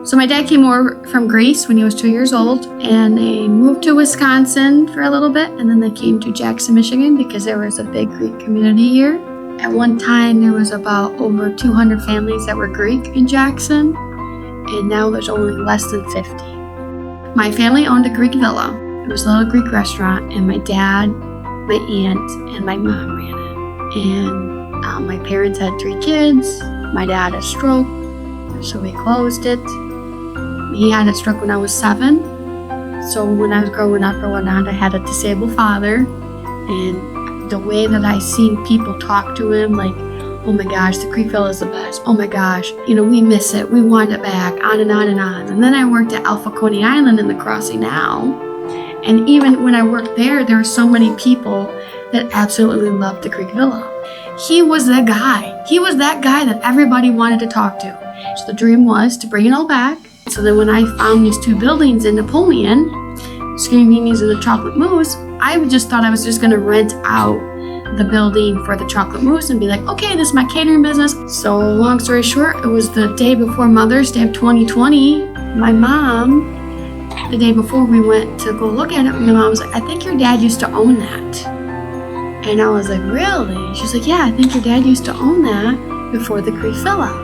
So my dad came over from Greece when he was 2 years old, and they moved to Wisconsin for a little bit, and then they came to Jackson, Michigan, because there was a big Greek community here. At one time, there was about over 200 families that were Greek in Jackson, and now there's only less than 50. My family owned a Greek villa. It was a little Greek restaurant, and my dad, my aunt, and my mom ran it. And my parents had 3 kids. My dad had a stroke, so we closed it. He had a stroke when I was 7. So when I was growing up or whatnot, I had a disabled father. And the way that I seen people talk to him, like, oh my gosh, the Greek Villa is the best. Oh my gosh, we miss it. We want it back, on and on and on. And then I worked at Alpha Coney Island in the Crossing now. And even when I worked there were so many people that absolutely loved the Greek Villa. He was the guy. He was that guy that everybody wanted to talk to. So the dream was to bring it all back. So then when I found these 2 buildings in Napoleon, Screamini's and the Chocolate Mousse, I just thought I was just going to rent out the building for the Chocolate Mousse and be like, okay, this is my catering business. So long story short, it was the day before Mother's Day of 2020. My mom, the day before we went to go look at it, my mom was like, I think your dad used to own that. And I was like, really? She's like, yeah, I think your dad used to own that before the Greek Villa.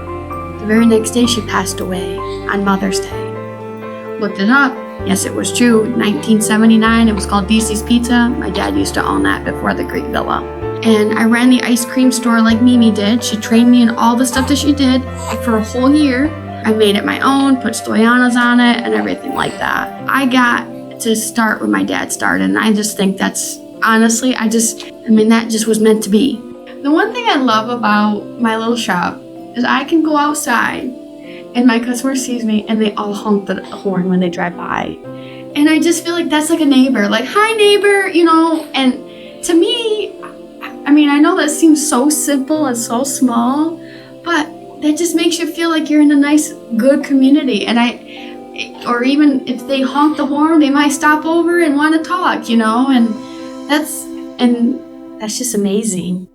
The very next day, she passed away on Mother's Day. Looked it up. Yes, it was true. 1979, it was called DC's Pizza. My dad used to own that before the Greek Villa. And I ran the ice cream store like Mimi did. She trained me in all the stuff that she did for a whole year. I made it my own, put Stoyannas on it, and everything like that. I got to start where my dad started, and I just think that's, honestly, that just was meant to be. The one thing I love about my little shop is I can go outside and my customer sees me and they all honk the horn when they drive by. And I just feel like that's like a neighbor, like, hi neighbor, and to me, I know that seems so simple and so small, but that just makes you feel like you're in a nice, good community. Or even if they honk the horn, they might stop over and want to talk, and that's just amazing.